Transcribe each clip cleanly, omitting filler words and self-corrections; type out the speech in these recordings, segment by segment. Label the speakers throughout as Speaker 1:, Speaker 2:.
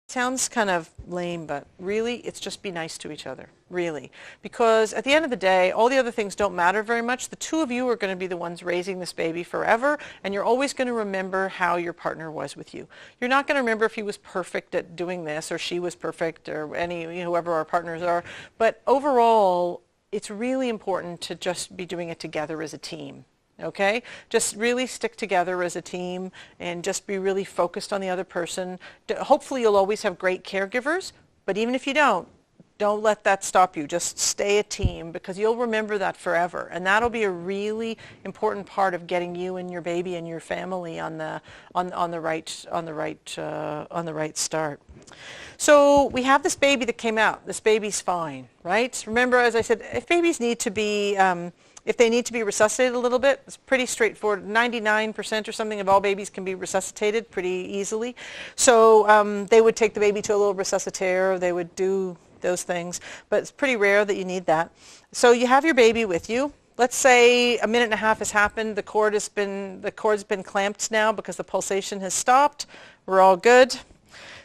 Speaker 1: Sounds kind of lame, but really, it's just be nice to each other, really. Because at the end of the day, all the other things don't matter very much. The two of you are going to be the ones raising this baby forever, and you're always going to remember how your partner was with you. You're not going to remember if he was perfect at doing this, or she was perfect, or whoever our partners are. But overall, it's really important to just be doing it together as a team. Okay? Just really stick together as a team and just be really focused on the other person. Hopefully you'll always have great caregivers, but even if you don't let that stop you. Just stay a team, because you'll remember that forever. And that'll be a really important part of getting you and your baby and your family on the right start. So we have this baby that came out. This baby's fine, right? Remember, as I said, if babies need to be if they need to be resuscitated a little bit, it's pretty straightforward. 99% or something of all babies can be resuscitated pretty easily. So they would take the baby to a little resuscitator. They would do those things, but it's pretty rare that you need that. So you have your baby with you. Let's say a minute and a half has happened. The cord's been clamped now because the pulsation has stopped. We're all good.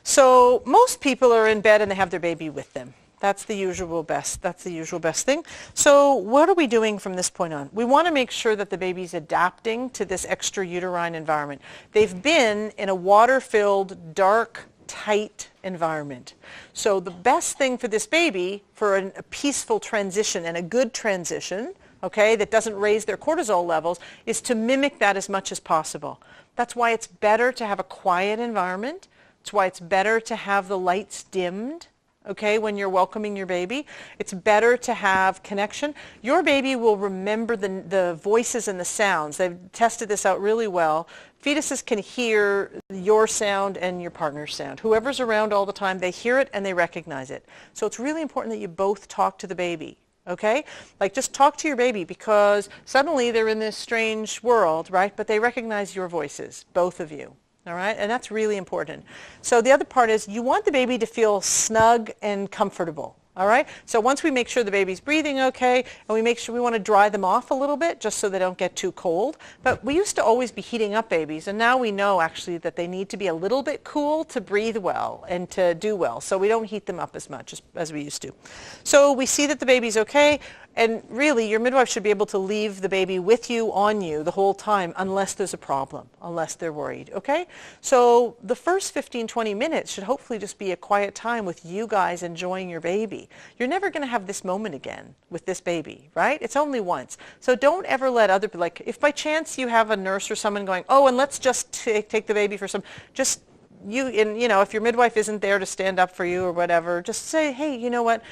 Speaker 1: So most people are in bed and they have their baby with them. That's the usual best thing. So what are we doing from this point on? We want to make sure that the baby's adapting to this extrauterine environment. They've been in a water-filled, dark, tight environment. So the best thing for this baby, for a peaceful transition and a good transition, okay, that doesn't raise their cortisol levels, is to mimic that as much as possible. That's why it's better to have a quiet environment. It's why it's better to have the lights dimmed. Okay, when you're welcoming your baby, it's better to have connection. Your baby will remember the voices and the sounds. They've tested this out really well. Fetuses can hear your sound and your partner's sound. Whoever's around all the time, they hear it and they recognize it. So it's really important that you both talk to the baby. Okay? Like, just talk to your baby, because suddenly they're in this strange world, right? But they recognize your voices, both of you. All right, and that's really important. So the other part is you want the baby to feel snug and comfortable. All right, so once we make sure the baby's breathing okay, and we make sure we want to dry them off a little bit just so they don't get too cold. But we used to always be heating up babies, and now we know actually that they need to be a little bit cool to breathe well and to do well. So we don't heat them up as much as we used to. So we see that the baby's okay. And really, your midwife should be able to leave the baby with you, on you, the whole time, unless there's a problem, unless they're worried, okay? So the first 15, 20 minutes should hopefully just be a quiet time with you guys enjoying your baby. You're never going to have this moment again with this baby, right? It's only once. So don't ever let other people, like, if by chance you have a nurse or someone going, oh, and let's just take the baby for some, just if your midwife isn't there to stand up for you or whatever, just say, hey, you know what?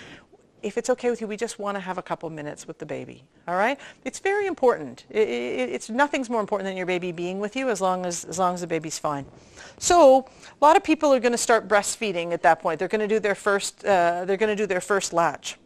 Speaker 1: If it's okay with you, we just want to have a couple minutes with the baby, all right? It's very important. Nothing's more important than your baby being with you, as long as the baby's fine. So a lot of people are going to start breastfeeding at that point. They're going to do their first latch.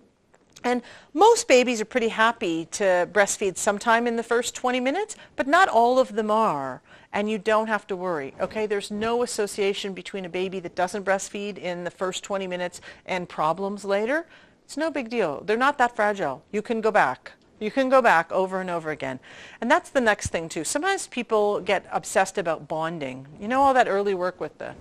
Speaker 1: And most babies are pretty happy to breastfeed sometime in the first 20 minutes, but not all of them are. And you don't have to worry, okay? There's no association between a baby that doesn't breastfeed in the first 20 minutes and problems later. It's no big deal. They're not that fragile. You can go back. You can go back over and over again. And that's the next thing, too. Sometimes people get obsessed about bonding. You know, all that early work with the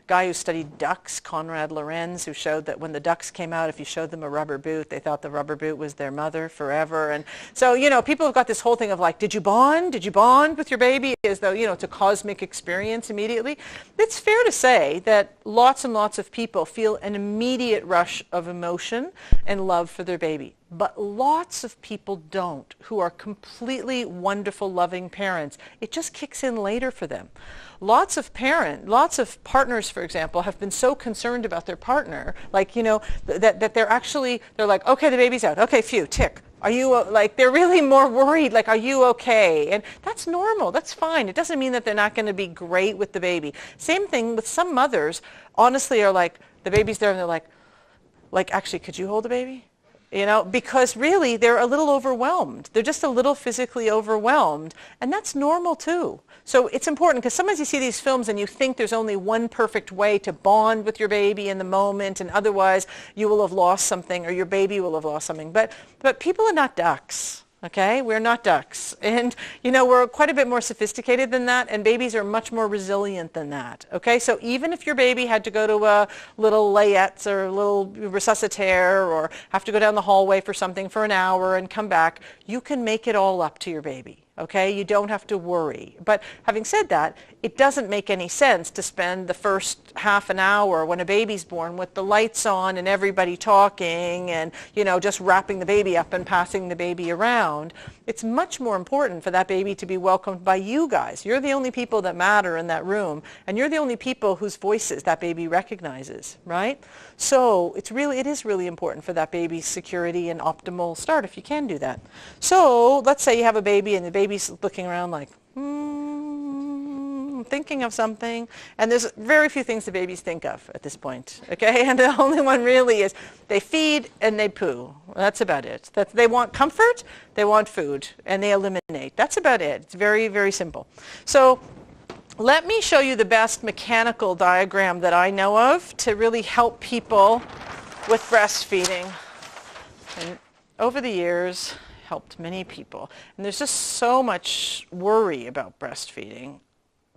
Speaker 1: guy who studied ducks, Konrad Lorenz, who showed that when the ducks came out, if you showed them a rubber boot, they thought the rubber boot was their mother forever. And so, people have got this whole thing of like, did you bond? Did you bond with your baby? As though, it's a cosmic experience immediately. It's fair to say that lots and lots of people feel an immediate rush of emotion and love for their baby. But lots of people don't, who are completely wonderful, loving parents. It just kicks in later for them. Lots of partners, for example, have been so concerned about their partner, like, that they're like, okay, the baby's out. Okay, phew, tick. Are you, they're really more worried, like, are you okay? And that's normal. That's fine. It doesn't mean that they're not going to be great with the baby. Same thing with some mothers, honestly, are like, the baby's there and they're like, actually, could you hold the baby? Because really they're a little overwhelmed. They're just a little physically overwhelmed, and that's normal too. So it's important, because sometimes you see these films and you think there's only one perfect way to bond with your baby in the moment, and otherwise you will have lost something, or your baby will have lost something. But people are not ducks. Okay, we're not ducks. And, you know, we're quite a bit more sophisticated than that, and babies are much more resilient than that. Okay, so even if your baby had to go to a little layettes or a little resuscitaire or have to go down the hallway for something for an hour and come back, you can make it all up to your baby. Okay, you don't have to worry. But having said that, it doesn't make any sense to spend the first half an hour when a baby's born with the lights on and everybody talking and, you know, just wrapping the baby up and passing the baby around. It's much more important for that baby to be welcomed by you guys. You're the only people that matter in that room, and you're the only people whose voices that baby recognizes, right? So it is really important for that baby's security and optimal start if you can do that. So let's say you have a baby and the baby's looking around like, thinking of something, and there's very few things the babies think of at this point, okay? And the only one really is they feed and they poo. That's about it. They want comfort, they want food, and they eliminate. That's about it. It's very, very simple. So let me show you the best mechanical diagram that I know of to really help people with breastfeeding. And over the years, helped many people. And there's just so much worry about breastfeeding.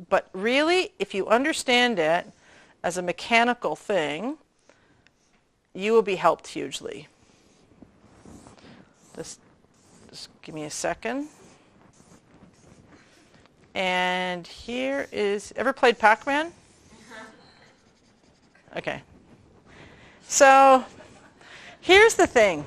Speaker 1: But really, if you understand it as a mechanical thing, you will be helped hugely. Just give me a second. And here is, ever played Pac-Man? Okay. So here's the thing.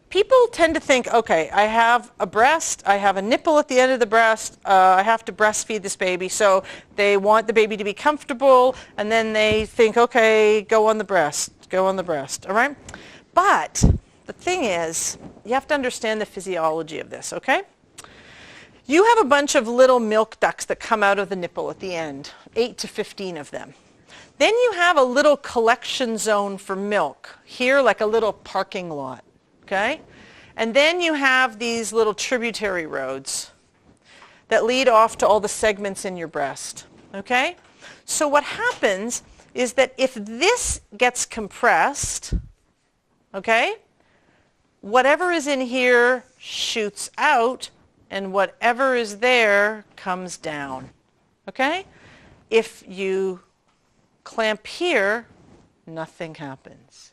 Speaker 1: People tend to think, okay, I have a breast, I have a nipple at the end of the breast, I have to breastfeed this baby, so they want the baby to be comfortable, and then they think, okay, go on the breast, all right? But the thing is, you have to understand the physiology of this, okay? You have a bunch of little milk ducts that come out of the nipple at the end, 8 to 15 of them. Then you have a little collection zone for milk, here like a little parking lot. Okay? And then you have these little tributary roads that lead off to all the segments in your breast. Okay? So what happens is that if this gets compressed, okay, whatever is in here shoots out and whatever is there comes down. Okay? If you clamp here, nothing happens.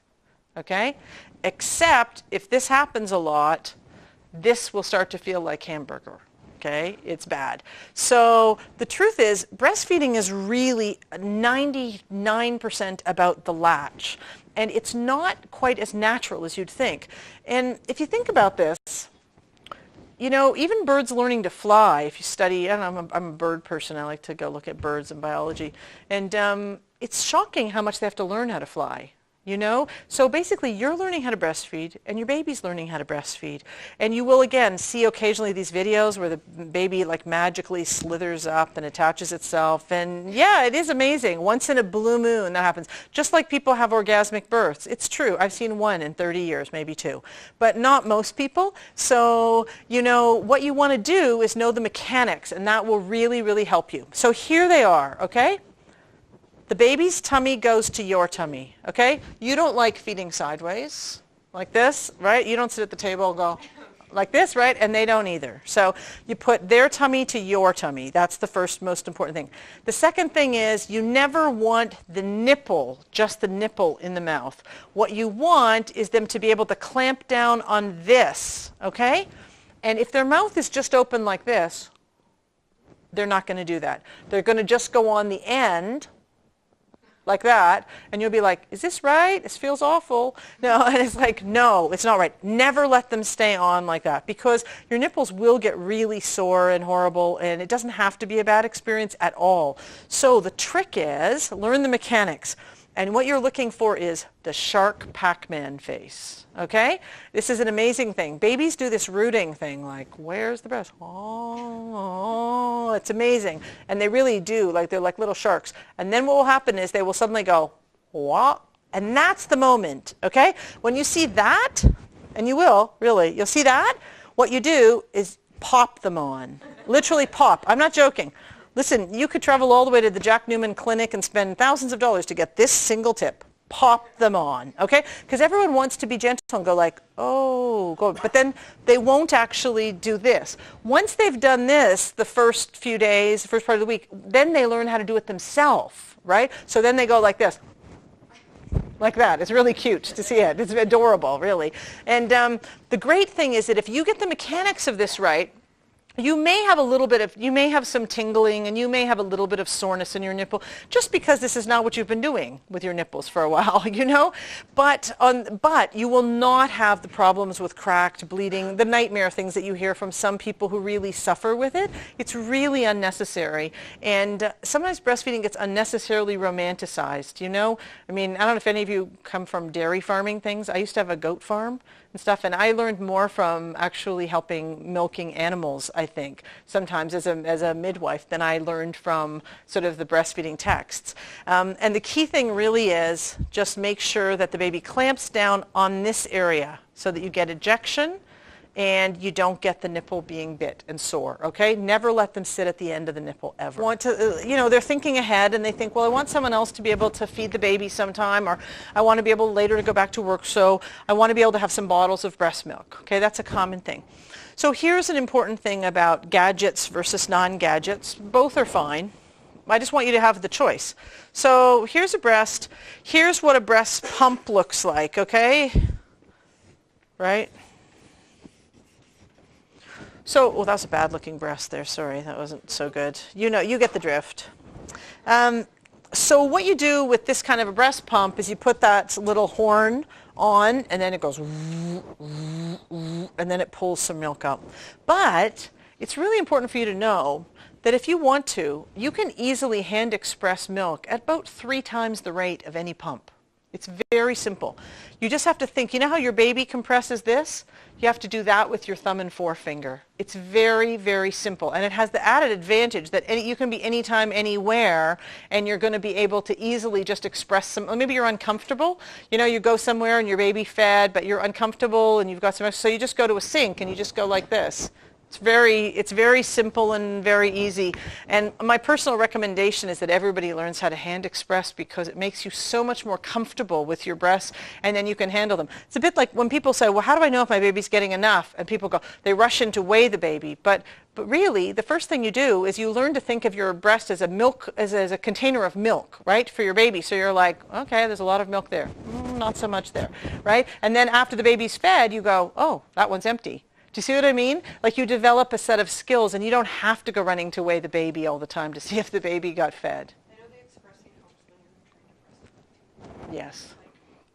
Speaker 1: Okay? Except if this happens a lot, this will start to feel like hamburger. Okay? It's bad. So the truth is, breastfeeding is really 99% about the latch. And it's not quite as natural as you'd think. And if you think about this, you know, even birds learning to fly, if you study, I don't know, I'm a bird person, I like to go look at birds and biology. And it's shocking how much they have to learn how to fly. You know, so basically you're learning how to breastfeed and your baby's learning how to breastfeed. And you will again see occasionally these videos where the baby like magically slithers up and attaches itself. And yeah, it is amazing. Once in a blue moon that happens. Just like people have orgasmic births. It's true. I've seen one in 30 years, maybe two. But not most people. So, you know, what you want to do is know the mechanics, and that will really, really help you. So here they are, okay? The baby's tummy goes to your tummy, okay? You don't like feeding sideways, like this, right? You don't sit at the table and go like this, right? And they don't either. So you put their tummy to your tummy. That's the first most important thing. The second thing is you never want the nipple, just the nipple in the mouth. What you want is them to be able to clamp down on this, okay? And if their mouth is just open like this, they're not going to do that. They're going to just go on the end like that, and you'll be like, is this right? This feels awful. No, and it's like, no, it's not right. Never let them stay on like that, because your nipples will get really sore and horrible, and it doesn't have to be a bad experience at all. So the trick is, learn the mechanics. And what you're looking for is the shark Pac-Man face, okay? This is an amazing thing. Babies do this rooting thing, like, where's the breast? Oh, it's amazing. And they really do, like they're like little sharks. And then what will happen is they will suddenly go, what? And that's the moment, okay? When you see that, and you will, really, you'll see that, what you do is pop them on. Literally pop. I'm not joking. Listen, you could travel all the way to the Jack Newman Clinic and spend thousands of dollars to get this single tip. pop them on, okay? Because everyone wants to be gentle and go like, oh, go, but then they won't actually do this. Once they've done this the first few days, the first part of the week, then they learn how to do it themselves, right? So then they go like this, like that. It's really cute to see it. It's adorable, really. And the great thing is that if you get the mechanics of this right, you may have some tingling, and you may have a little bit of soreness in your nipple, just because this is not what you've been doing with your nipples for a while, you know? But you will not have the problems with cracked, bleeding, the nightmare things that you hear from some people who really suffer with it. It's really unnecessary. And sometimes breastfeeding gets unnecessarily romanticized, you know? I mean, I don't know if any of you come from dairy farming things. I used to have a goat farm and stuff, and I learned more from actually helping milking animals, I think, sometimes as a midwife, than I learned from sort of the breastfeeding texts. And the key thing really is just make sure that the baby clamps down on this area so that you get ejection and you don't get the nipple being bit and sore, okay? Never let them sit at the end of the nipple ever. They're thinking ahead, and they think, well, I want someone else to be able to feed the baby sometime, or I want to be able later to go back to work, so I want to be able to have some bottles of breast milk, okay? That's a common thing. So here's an important thing about gadgets versus non-gadgets. Both are fine. I just want you to have the choice. So here's a breast. Here's what a breast pump looks like, okay? Right? So, well, that was a bad looking breast there. Sorry, that wasn't so good. You know, you get the drift. So what you do with this kind of a breast pump is you put that little horn on, and then it goes, and then it pulls some milk out. But it's really important for you to know that if you want to, you can easily hand express milk at about 3 times the rate of any pump. It's very simple. You just have to think, you know how your baby compresses this? You have to do that with your thumb and forefinger. It's very, very simple. And it has the added advantage that you can be anytime, anywhere, and you're going to be able to easily just express some, maybe you're uncomfortable. You know, you go somewhere and your baby fed, but you're uncomfortable and you've got some, so you just go to a sink and you just go like this. It's very simple and very easy. And my personal recommendation is that everybody learns how to hand express, because it makes you so much more comfortable with your breasts, and then you can handle them. It's a bit like when people say, well, how do I know if my baby's getting enough? And people go, they rush in to weigh the baby. But really, the first thing you do is you learn to think of your breast as a container of milk, right, for your baby. So you're like, okay, there's a lot of milk there. Not so much there, right? And then after the baby's fed, you go, oh, that one's empty. Do you see what I mean? Like, you develop a set of skills, and you don't have to go running to weigh the baby all the time to see if the baby got fed.
Speaker 2: I know the expressing helps when you're trying to breastfeed.
Speaker 1: Yes.
Speaker 2: Like,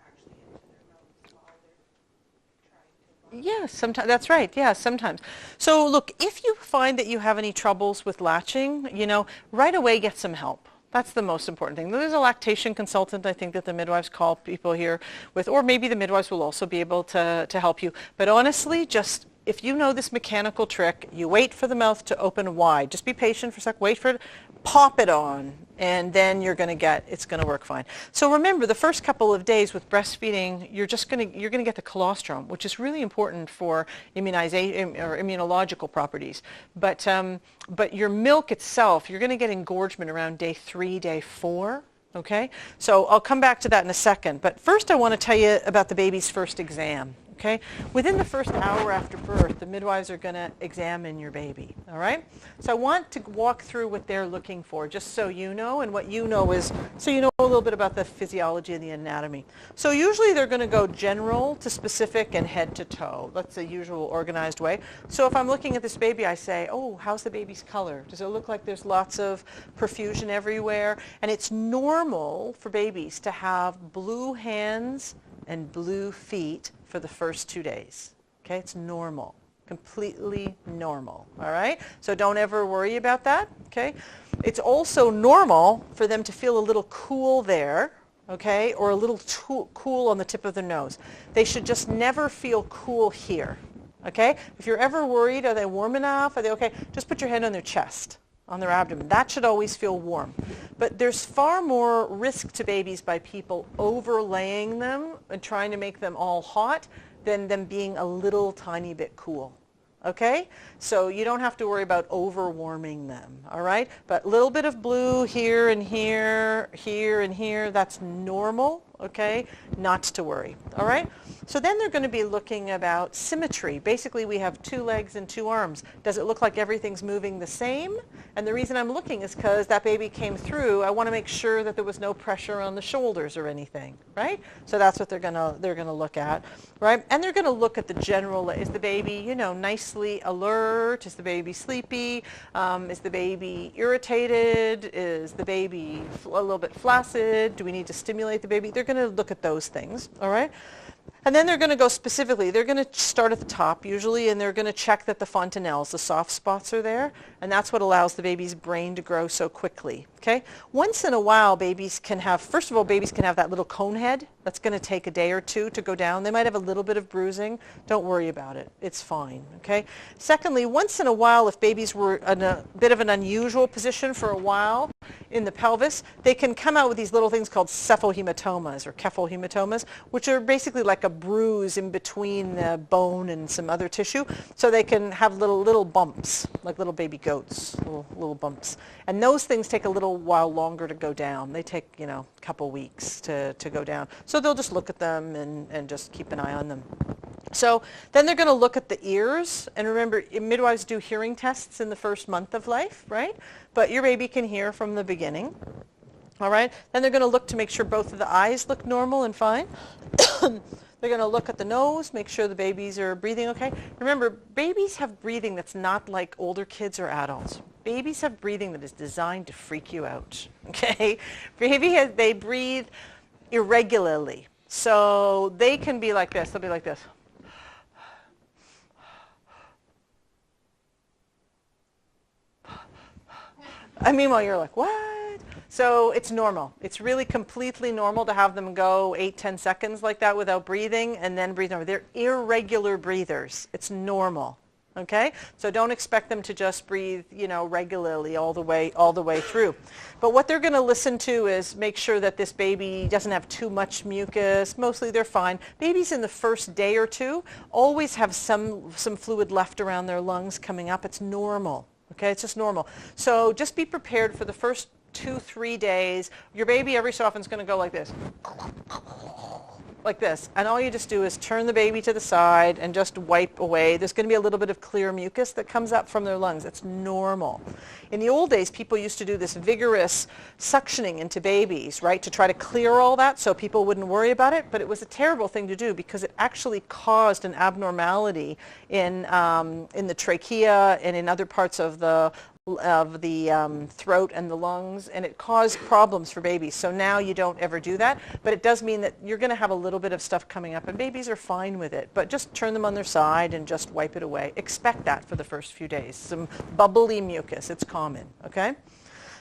Speaker 2: actually into their mouths while they're trying to.
Speaker 1: Yes, sometimes that's right. Yeah, sometimes. So look, if you find that you have any troubles with latching, you know, right away get some help. That's the most important thing. There's a lactation consultant, I think, that the midwives call people here with, or maybe the midwives will also be able to help you. But honestly, just if you know this mechanical trick, you wait for the mouth to open wide. Just be patient for a sec. Wait for it. Pop it on, and then it's going to work fine. So remember, the first couple of days with breastfeeding, you're going to get the colostrum, which is really important for immunization or immunological properties. But your milk itself, you're going to get engorgement around day 3, day 4. Okay, so I'll come back to that in a second. But first, I want to tell you about the baby's first exam. Okay, within the first hour after birth, the midwives are going to examine your baby. All right, so I want to walk through what they're looking for, just so you know, and what you know is, so you know a little bit about the physiology and the anatomy. So usually they're going to go general to specific and head to toe. That's the usual organized way. So if I'm looking at this baby, I say, oh, how's the baby's color? Does it look like there's lots of perfusion everywhere? And it's normal for babies to have blue hands and blue feet for the first 2 days. Okay, it's normal, completely normal. All right, so don't ever worry about that. Okay, it's also normal for them to feel a little cool there, okay, or a little cool on the tip of their nose. They should just never feel cool here. Okay, if you're ever worried, are they warm enough? Are they okay? Just put your hand on their chest, on their abdomen. That should always feel warm. But there's far more risk to babies by people overlaying them and trying to make them all hot than them being a little tiny bit cool. Okay? So you don't have to worry about overwarming them, all right? But a little bit of blue here and here, here and here, that's normal, okay? Not to worry, all right? So then they're going to be looking about symmetry. Basically, we have 2 legs and 2 arms. Does it look like everything's moving the same? And the reason I'm looking is because that baby came through. I want to make sure that there was no pressure on the shoulders or anything, right? So that's what they're going to look at, right? And they're going to look at the general. Is the baby, you know, nicely alert? Is the baby sleepy? Is the baby irritated? Is the baby a little bit flaccid? Do we need to stimulate the baby? They're going to look at those things, all right? And then they're going to go specifically. They're going to start at the top usually, and they're going to check that the fontanelles, the soft spots, are there, and that's what allows the baby's brain to grow so quickly. Okay? Once in a while, babies can have, first of all, babies can have that little cone head. That's going to take a day or 2 to go down. They might have a little bit of bruising. Don't worry about it. It's fine. Okay? Secondly, once in a while, if babies were in a bit of an unusual position for a while in the pelvis, they can come out with these little things called cephalhematomas or cephalhematomas, which are basically like a bruise in between the bone and some other tissue. So they can have little bumps, like little baby goats, little bumps. And those things take a little while longer to go down. They take, you know, a couple weeks to go down. So they'll just look at them and just keep an eye on them. So then they're going to look at the ears. And remember, midwives do hearing tests in the first month of life, right? But your baby can hear from the beginning. All right? Then they're going to look to make sure both of the eyes look normal and fine. They're going to look at the nose, make sure the babies are breathing okay. Remember, babies have breathing that's not like older kids or adults. Babies have breathing that is designed to freak you out, okay? They breathe irregularly. So they can be like this. They'll be like this. And meanwhile, you're like, what? So it's normal. It's really completely normal to have them go 8-10 seconds like that without breathing and then breathe normal. They're irregular breathers. It's normal. Okay? So don't expect them to just breathe, you know, regularly all the way through. But what they're going to listen to is make sure that this baby doesn't have too much mucus. Mostly they're fine. Babies in the first day or 2 always have some fluid left around their lungs coming up. It's normal. Okay? It's just normal. So just be prepared for the first 2-3 days. Your baby every so often is going to go like this. Like this. And all you just do is turn the baby to the side and just wipe away. There's going to be a little bit of clear mucus that comes up from their lungs. It's normal. In the old days, people used to do this vigorous suctioning into babies, right, to try to clear all that so people wouldn't worry about it. But it was a terrible thing to do because it actually caused an abnormality in the trachea and in other parts of the throat and the lungs, and it caused problems for babies. So now you don't ever do that, but it does mean that you're going to have a little bit of stuff coming up, and babies are fine with it. But just turn them on their side and just wipe it away. Expect that for the first few days. Some bubbly mucus. It's common, okay?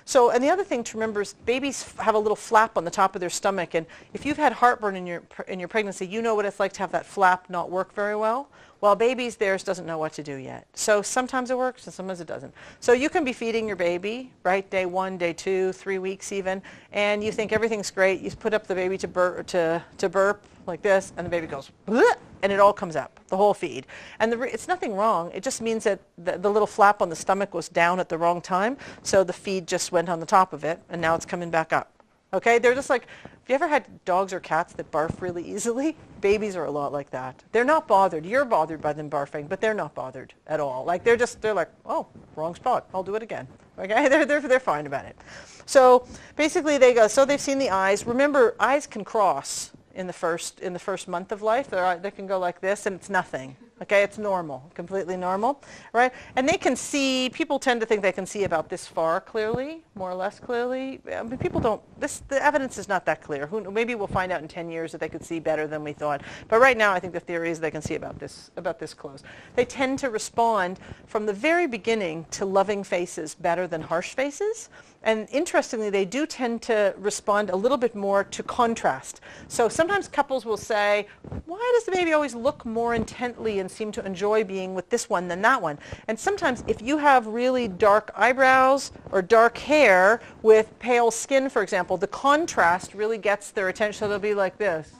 Speaker 1: So, and the other thing to remember is babies have a little flap on the top of their stomach, and if you've had heartburn in your pregnancy, you know what it's like to have that flap not work very well. Well, babies, theirs doesn't know what to do yet. So sometimes it works and sometimes it doesn't. So you can be feeding your baby, right, day 1, day 2, 3 weeks even, and you think everything's great. You put up the baby to burp like this, and the baby goes, bleh, and it all comes up, the whole feed. And it's nothing wrong. It just means that the little flap on the stomach was down at the wrong time, so the feed just went on the top of it, and now it's coming back up. Okay, they're just like, have you ever had dogs or cats that barf really easily? Babies are a lot like that. They're not bothered. You're bothered by them barfing, but they're not bothered at all. Like they're like, oh, wrong spot. I'll do it again. Okay, they're fine about it. So basically they go, so they've seen the eyes. Remember, eyes can cross in the first month of life. They can go like this, and it's nothing. Okay, it's normal, completely normal, right? And they can see, people tend to think they can see about this far clearly, more or less clearly. I mean, people don't, the evidence is not that clear. Maybe we'll find out in 10 years that they could see better than we thought. But right now, I think the theory is they can see about this close. They tend to respond from the very beginning to loving faces better than harsh faces. And interestingly, they do tend to respond a little bit more to contrast. So sometimes couples will say, why does the baby always look more intently and seem to enjoy being with this one than that one? And sometimes if you have really dark eyebrows or dark hair with pale skin, for example, the contrast really gets their attention. So they'll be like this.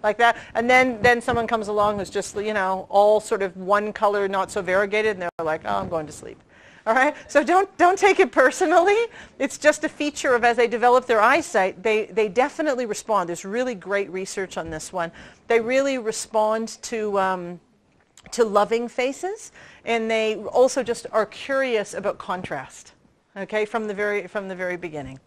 Speaker 1: Like that, and then someone comes along who's just, you know, all sort of one color, not so variegated, and they're like, oh, I'm going to sleep. All right, so don't take it personally. It's just a feature of as they develop their eyesight, they definitely respond. There's really great research on this one. They really respond to loving faces, and they also just are curious about contrast. Okay, from the very beginning.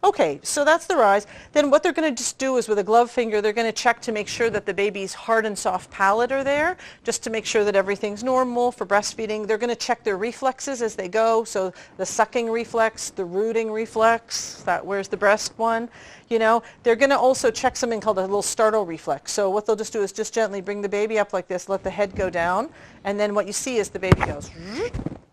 Speaker 1: Okay, so that's their eyes. Then what they're going to just do is with a glove finger, they're going to check to make sure that the baby's hard and soft palate are there, just to make sure that everything's normal for breastfeeding. They're going to check their reflexes as they go, so the sucking reflex, the rooting reflex, where's the breast one? You know, they're going to also check something called a little startle reflex. So what they'll just do is just gently bring the baby up like this, let the head go down, and then what you see is the baby goes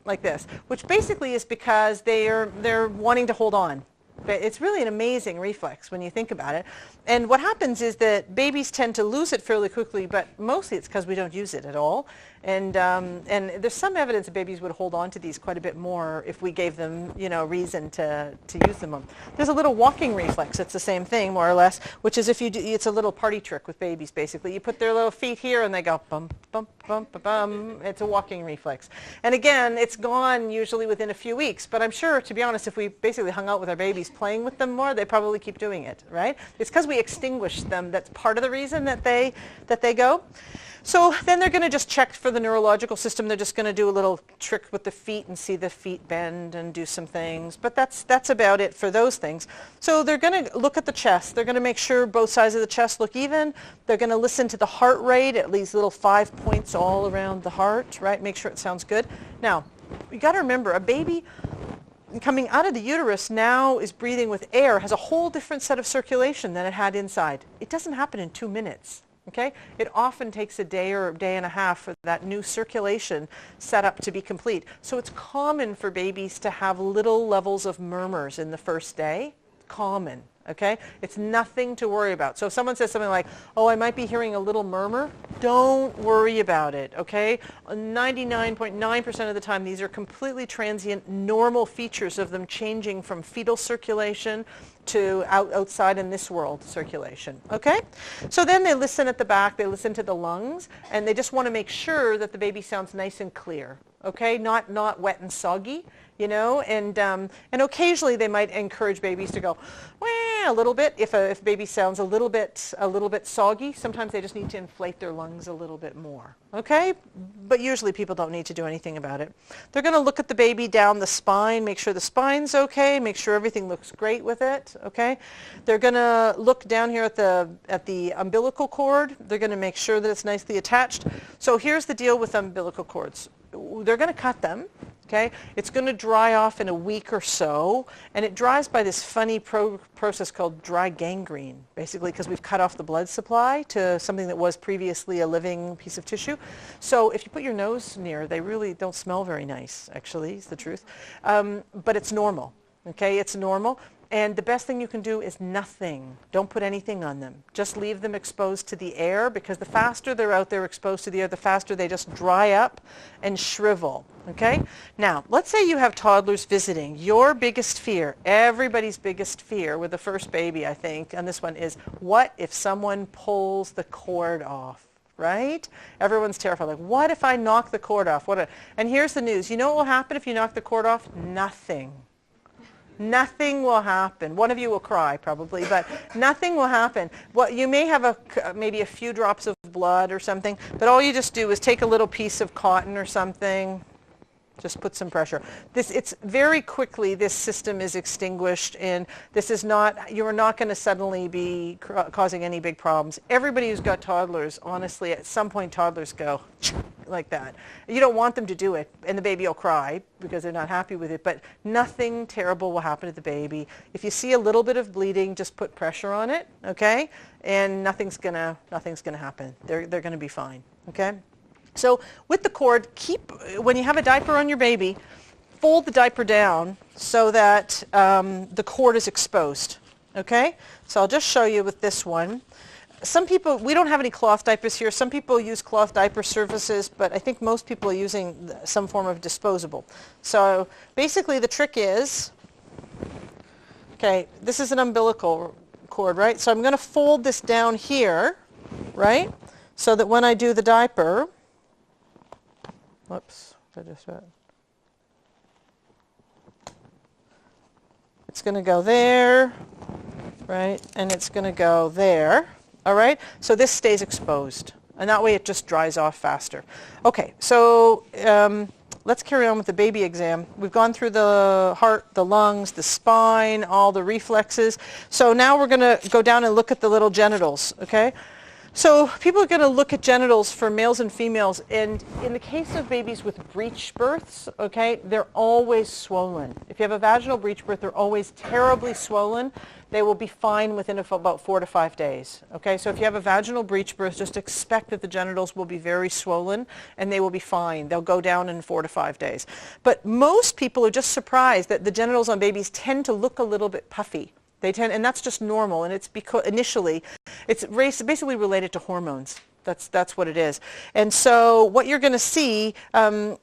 Speaker 1: like this, which basically is because they're wanting to hold on. But it's really an amazing reflex when you think about it. And what happens is that babies tend to lose it fairly quickly, but mostly it's because we don't use it at all. And there's some evidence that babies would hold on to these quite a bit more if we gave them, you know, reason to use them. There's a little walking reflex. It's the same thing, more or less, which is if you do, it's a little party trick with babies, basically. You put their little feet here and they go bum, bum, bum, bum, bum. It's a walking reflex. And again, it's gone usually within a few weeks. But I'm sure, to be honest, if we basically hung out with our babies playing with them more, they probably keep doing it, right? It's because we extinguish them. That's part of the reason that they go. So then they're going to just check for the neurological system. They're just going to do a little trick with the feet and see the feet bend and do some things. But that's about it for those things. So they're going to look at the chest. They're going to make sure both sides of the chest look even. They're going to listen to the heart rate at these little 5 points all around the heart, right? Make sure it sounds good. Now, you got to remember, a baby coming out of the uterus now is breathing with air, has a whole different set of circulation than it had inside. It doesn't happen in 2 minutes. Okay? It often takes a day or a day and a half for that new circulation set up to be complete. So it's common for babies to have little levels of murmurs in the first day. Common. Okay? It's nothing to worry about. So if someone says something like, oh, I might be hearing a little murmur, don't worry about it. Okay? 99.9% of the time, these are completely transient, normal features of them changing from fetal circulation to outside in this world circulation. Okay? So then they listen at the back, they listen to the lungs, and they just want to make sure that the baby sounds nice and clear. Okay? Not wet and soggy, you know, and occasionally they might encourage babies to go wah a little bit if baby sounds a little bit soggy. Sometimes they just need to inflate their lungs a little bit more. Okay? But usually people don't need to do anything about it. They're going to look at the baby down the spine, make sure the spine's okay, make sure everything looks great with it. Okay? They're going to look down here at the umbilical cord. They're going to make sure that it's nicely attached. So here's the deal with umbilical cords. They're going to cut them. Okay? It's going to dry off in a week or so, and it dries by this funny process called dry gangrene, basically because we've cut off the blood supply to something that was previously a living piece of tissue. So if you put your nose near, they really don't smell very nice, actually, is the truth. But it's normal. Okay? It's normal. And the best thing you can do is nothing. Don't put anything on them. Just leave them exposed to the air, because the faster they're out there exposed to the air, the faster they just dry up and shrivel. Okay? Now, let's say you have toddlers visiting. Your biggest fear, everybody's biggest fear with the first baby, I think, and this one is, what if someone pulls the cord off? Right? Everyone's terrified. Like, what if I knock the cord off? And here's the news. You know what will happen if you knock the cord off? Nothing. Nothing will happen. One of you will cry probably, but nothing will happen. Well, you may have maybe a few drops of blood or something, but all you just do is take a little piece of cotton or something, just put some pressure. It's very quickly, this system is extinguished, and this is not, you are not going to suddenly be causing any big problems. Everybody who's got toddlers, honestly, at some point toddlers go like that. You don't want them to do it, and the baby will cry because they're not happy with it, but nothing terrible will happen to the baby. If you see a little bit of bleeding, just put pressure on it, okay? And nothing's gonna happen. They're gonna be fine, okay? So with the cord, when you have a diaper on your baby, fold the diaper down so that the cord is exposed, okay? So I'll just show you with this one. Some people, we don't have any cloth diapers here. Some people use cloth diaper services, but I think most people are using some form of disposable. So basically the trick is, okay, this is an umbilical cord, right? So I'm going to fold this down here, right? So that when I do the diaper, whoops, I just read. it's going to go there, right? And it's going to go there, all right? So this stays exposed, and that way it just dries off faster. Okay, so let's carry on with the baby exam. We've gone through the heart, the lungs, the spine, all the reflexes. So now we're going to go down and look at the little genitals, okay? So people are going to look at genitals for males and females, and in the case of babies with breech births, okay, they're always swollen. If you have a vaginal breech birth, they're always terribly swollen. They will be fine within about 4 to 5 days, okay? So if you have a vaginal breech birth, just expect that the genitals will be very swollen, and they will be fine. They'll go down in 4 to 5 days. But most people are just surprised that the genitals on babies tend to look a little bit puffy. They tend, and that's just normal, and it's because initially, it's basically related to hormones. That's what it is. And so what you're going to see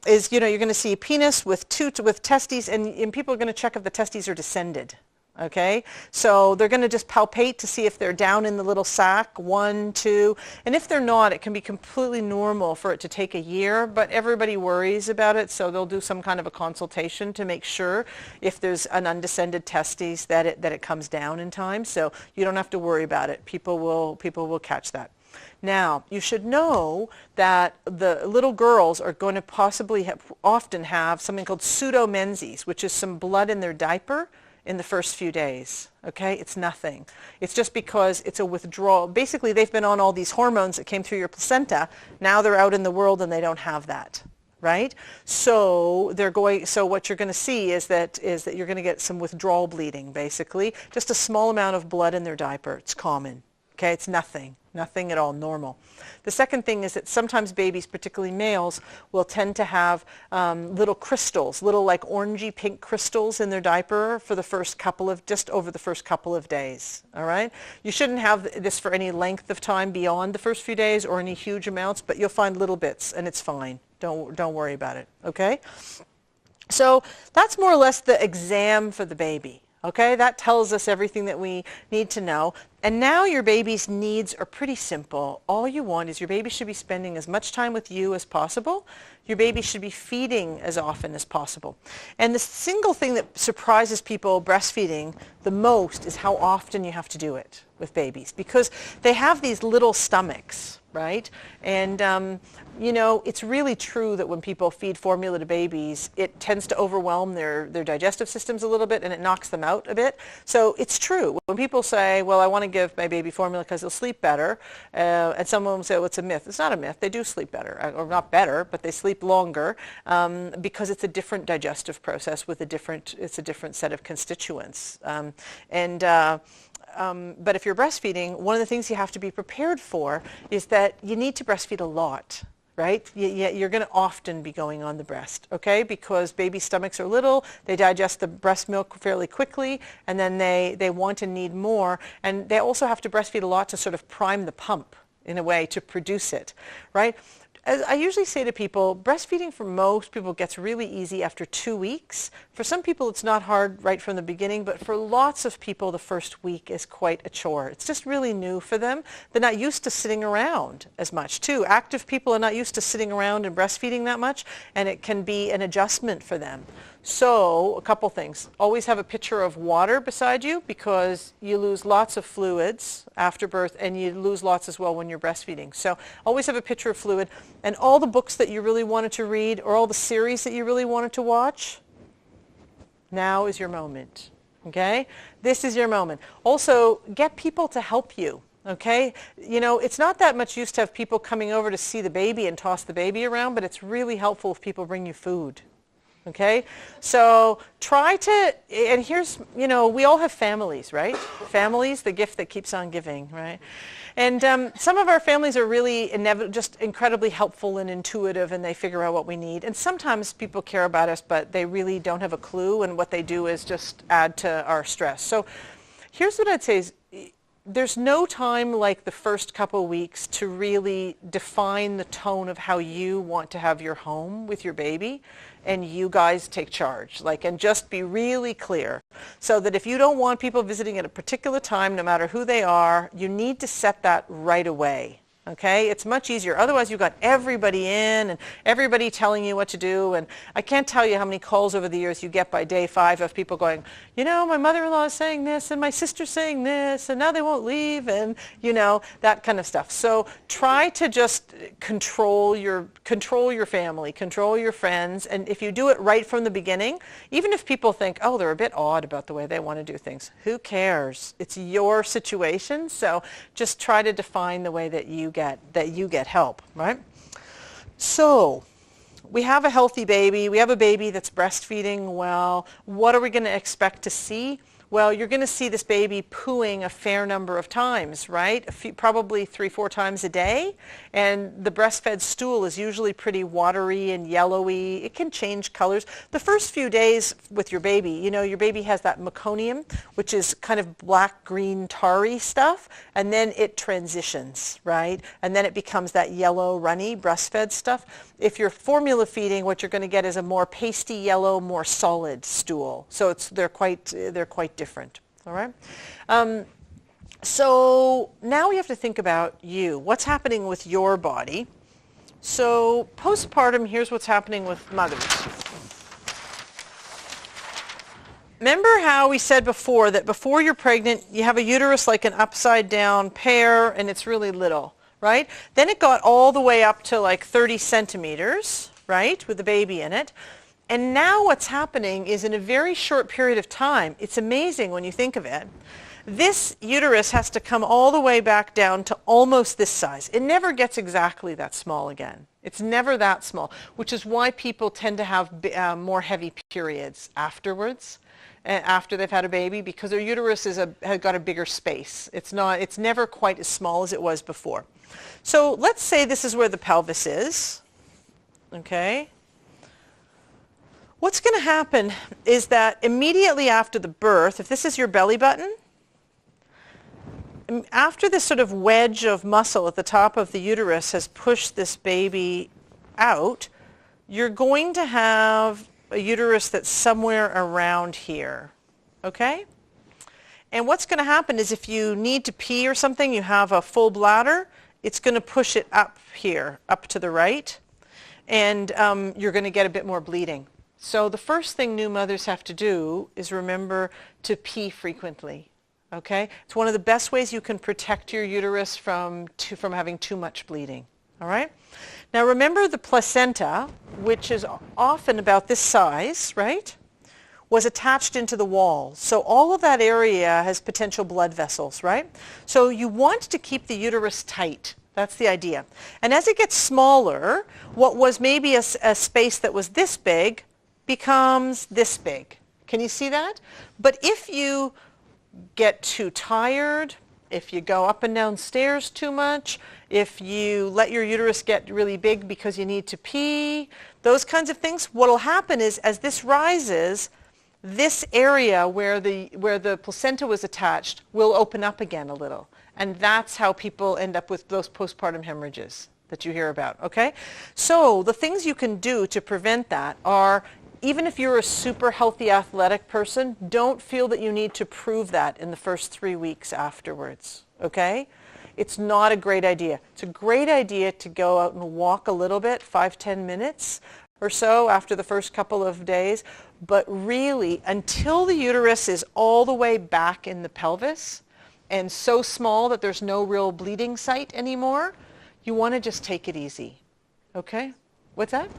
Speaker 1: is, you're going to see a penis with testes, and people are going to check if the testes are descended. Okay, so they're going to just palpate to see if they're down in the little sac, 1, 2, and if they're not, it can be completely normal for it to take a year, but everybody worries about it, so they'll do some kind of a consultation to make sure if there's an undescended testes that it comes down in time, so you don't have to worry about it. People will catch that. Now, you should know that the little girls are going to possibly often have something called pseudomenses, which is some blood in their diaper in the first few days, okay? It's nothing. It's just because it's a withdrawal. Basically, they've been on all these hormones that came through your placenta. Now they're out in the world and they don't have that, right? So what you're going to see is that you're going to get some withdrawal bleeding, basically. Just a small amount of blood in their diaper. It's common, okay? It's nothing at all, normal. The second thing is that sometimes babies, particularly males, will tend to have little crystals, little like orangey pink crystals in their diaper for just over the first couple of days, all right? You shouldn't have this for any length of time beyond the first few days or any huge amounts, but you'll find little bits and it's fine. Don't worry about it, okay? So that's more or less the exam for the baby. Okay, that tells us everything that we need to know. And now your baby's needs are pretty simple. All you want is your baby should be spending as much time with you as possible. Your baby should be feeding as often as possible. And the single thing that surprises people breastfeeding the most is how often you have to do it with babies, because they have these little stomachs, right? And it's really true that when people feed formula to babies, it tends to overwhelm their digestive systems a little bit and it knocks them out a bit. So it's true. When people say, well, I want to give my baby formula because they'll sleep better, and someone will say, well, it's a myth. It's not a myth. They do sleep better, or not better, but they sleep longer because it's a different digestive process with it's a different set of constituents. But if you're breastfeeding, one of the things you have to be prepared for is that you need to breastfeed a lot, right? You're going to often be going on the breast, okay? Because baby stomachs are little, they digest the breast milk fairly quickly, and then they want and need more. And they also have to breastfeed a lot to sort of prime the pump, in a way, to produce it, right? As I usually say to people, breastfeeding for most people gets really easy after 2 weeks. For some people it's not hard right from the beginning, but for lots of people the first week is quite a chore. It's just really new for them. They're not used to sitting around as much too. Active people are not used to sitting around and breastfeeding that much, and it can be an adjustment for them. So a couple things. Always have a pitcher of water beside you, because you lose lots of fluids after birth, and you lose lots as well when you're breastfeeding. So always have a pitcher of fluid. And all the books that you really wanted to read, or all the series that you really wanted to watch, now is your moment. Okay? This is your moment. Also, get people to help you. Okay? It's not that much use to have people coming over to see the baby and toss the baby around, but it's really helpful if people bring you food. Okay, so try to, and here's, we all have families, right? Families, the gift that keeps on giving, right? And some of our families are really just incredibly helpful and intuitive, and they figure out what we need. And sometimes people care about us, but they really don't have a clue, and what they do is just add to our stress. So here's what I'd say is, there's no time like the first couple weeks to really define the tone of how you want to have your home with your baby, and you guys take charge, and just be really clear, so that if you don't want people visiting at a particular time, no matter who they are, you need to set that right away. Okay, it's much easier. Otherwise, you've got everybody in and everybody telling you what to do. And I can't tell you how many calls over the years you get by day 5 of people going, you know, my mother-in-law is saying this and my sister's saying this and now they won't leave and, you know, that kind of stuff. So try to just control your family, control your friends. And if you do it right from the beginning, even if people think, oh, they're a bit odd about the way they want to do things, who cares? It's your situation. So just try to define the way that you get help, right? So we have a healthy baby. We have a baby that's breastfeeding well. What are we going to expect to see? Well, you're going to see this baby pooing a fair number of times, right? Probably 3-4 times a day. And the breastfed stool is usually pretty watery and yellowy. It can change colors. The first few days with your baby, you know, your baby has that meconium, which is kind of black-green tarry stuff, and then it transitions, right? And then it becomes that yellow, runny breastfed stuff. If you're formula feeding, what you're going to get is a more pasty yellow, more solid stool. So they're quite different. All right. So now we have to think about you. What's happening with your body? So postpartum, here's what's happening with mothers. Remember how we said before that before you're pregnant, you have a uterus like an upside down pear and it's really little, right? Then it got all the way up to like 30 centimeters, right, with the baby in it. And now what's happening is in a very short period of time, it's amazing when you think of it, this uterus has to come all the way back down to almost this size. It never gets exactly that small again. It's never that small, which is why people tend to have more heavy periods afterwards, after they've had a baby, because their uterus has got a bigger space. It's never quite as small as it was before. So let's say this is where the pelvis is, okay? What's going to happen is that immediately after the birth, if this is your belly button, after this sort of wedge of muscle at the top of the uterus has pushed this baby out, you're going to have a uterus that's somewhere around here, okay? And what's going to happen is if you need to pee or something, you have a full bladder, it's going to push it up here, up to the right, and you're going to get a bit more bleeding. So the first thing new mothers have to do is remember to pee frequently. Okay? It's one of the best ways you can protect your uterus from having too much bleeding. All right? Now remember the placenta, which is often about this size, right, was attached into the wall. So all of that area has potential blood vessels, right? So you want to keep the uterus tight. That's the idea. And as it gets smaller, what was maybe a space that was this big becomes this big. Can you see that? But if you get too tired, if you go up and down stairs too much, if you let your uterus get really big because you need to pee, those kinds of things, what will happen is as this rises, this area where the placenta was attached will open up again a little. And that's how people end up with those postpartum hemorrhages that you hear about, okay? So the things you can do to prevent that are, even if you're a super healthy athletic person, don't feel that you need to prove that in the first 3 weeks afterwards, okay? It's not a great idea. It's a great idea to go out and walk a little bit, 5-10 minutes or so after the first couple of days, but really until the uterus is all the way back in the pelvis and so small that there's no real bleeding site anymore, you want to just take it easy, okay? What's that?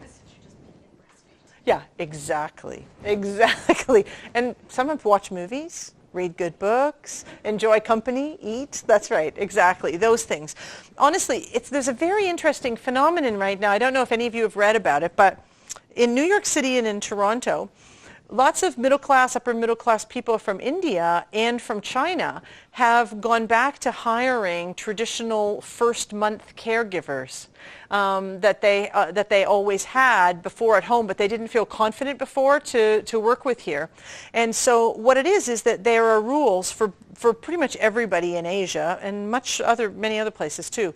Speaker 1: Yeah, exactly. And some have watched movies, read good books, enjoy company, eat. That's right, exactly, those things. Honestly, there's a very interesting phenomenon right now. I don't know if any of you have read about it, but in New York City and in Toronto, lots of middle-class, upper-middle-class people from India and from China have gone back to hiring traditional first-month caregivers that they always had before at home, but they didn't feel confident before to work with here. And so what it is that there are rules for pretty much everybody in Asia and many other places too.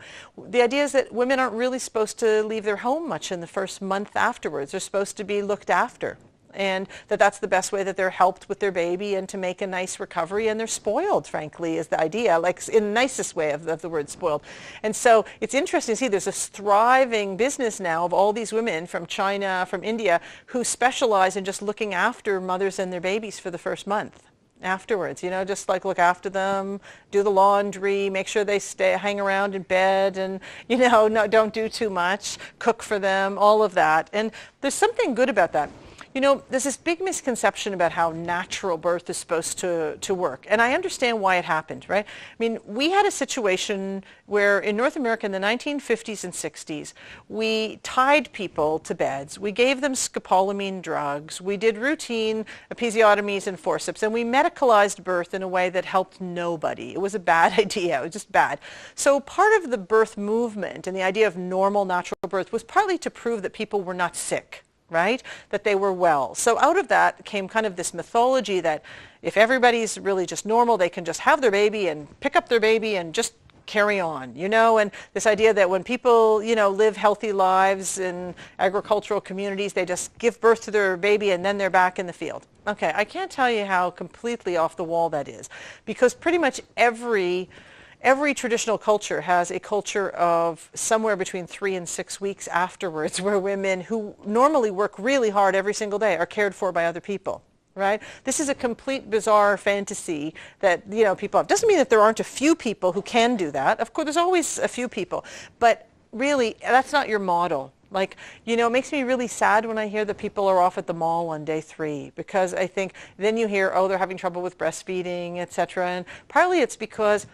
Speaker 1: The idea is that women aren't really supposed to leave their home much in the first month afterwards. They're supposed to be looked after. and that's the best way that they're helped with their baby and to make a nice recovery, and they're spoiled, frankly, is the idea, like in the nicest way of the word spoiled. And so it's interesting to see there's this thriving business now of all these women from China, from India, who specialize in just looking after mothers and their babies for the first month. Afterwards, just like look after them, do the laundry, make sure they hang around in bed, and don't do too much, cook for them, all of that. And there's something good about that. There's this big misconception about how natural birth is supposed to work. And I understand why it happened, right? I mean, we had a situation where in North America in the 1950s and 60s, we tied people to beds. We gave them scopolamine drugs. We did routine episiotomies and forceps. And we medicalized birth in a way that helped nobody. It was a bad idea. It was just bad. So part of the birth movement and the idea of normal natural birth was partly to prove that people were not sick, right? That they were well. So out of that came kind of this mythology that if everybody's really just normal, they can just have their baby and pick up their baby and just carry on, and this idea that when people, live healthy lives in agricultural communities, they just give birth to their baby and then they're back in the field. Okay, I can't tell you how completely off the wall that is, because pretty much every traditional culture has a culture of somewhere between 3 and 6 weeks afterwards where women who normally work really hard every single day are cared for by other people, right? This is a complete bizarre fantasy that, people have. Doesn't mean that there aren't a few people who can do that. Of course, there's always a few people. But really, that's not your model. Like, it makes me really sad when I hear that people are off at the mall on day 3, because I think then you hear, oh, they're having trouble with breastfeeding, etc. And partly it's because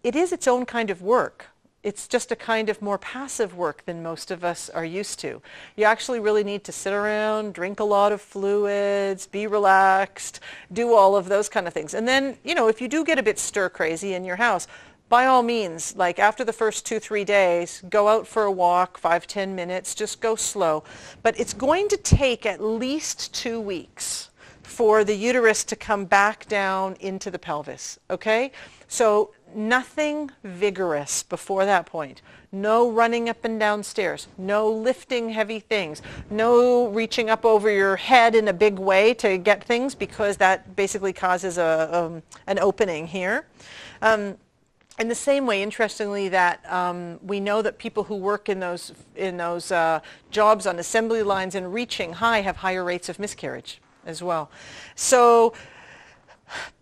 Speaker 1: it is its own kind of work. It's just a kind of more passive work than most of us are used to. You actually really need to sit around, drink a lot of fluids, be relaxed, do all of those kind of things. And then, if you do get a bit stir crazy in your house, by all means, like after the first 2-3 days, go out for a walk, 5-10 minutes, just go slow. But it's going to take at least 2 weeks for the uterus to come back down into the pelvis, okay? So nothing vigorous before that point. No running up and down stairs. No lifting heavy things. No reaching up over your head in a big way to get things, because that basically causes an opening here. In the same way, interestingly, that we know that people who work in those jobs on assembly lines and reaching high have higher rates of miscarriage as well. So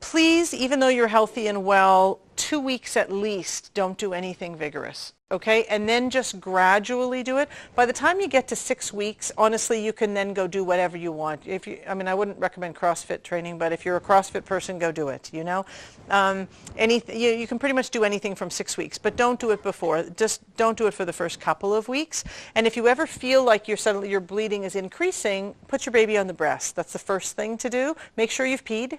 Speaker 1: please, even though you're healthy and well, 2 weeks at least, don't do anything vigorous, okay? And then just gradually do it. By the time you get to 6 weeks, honestly, you can then go do whatever you want. I wouldn't recommend CrossFit training, but if you're a CrossFit person, go do it, you can pretty much do anything from 6 weeks, but don't do it before. Just don't do it for the first couple of weeks. And if you ever feel like your bleeding is increasing, put your baby on the breast. That's the first thing to do. Make sure you've peed,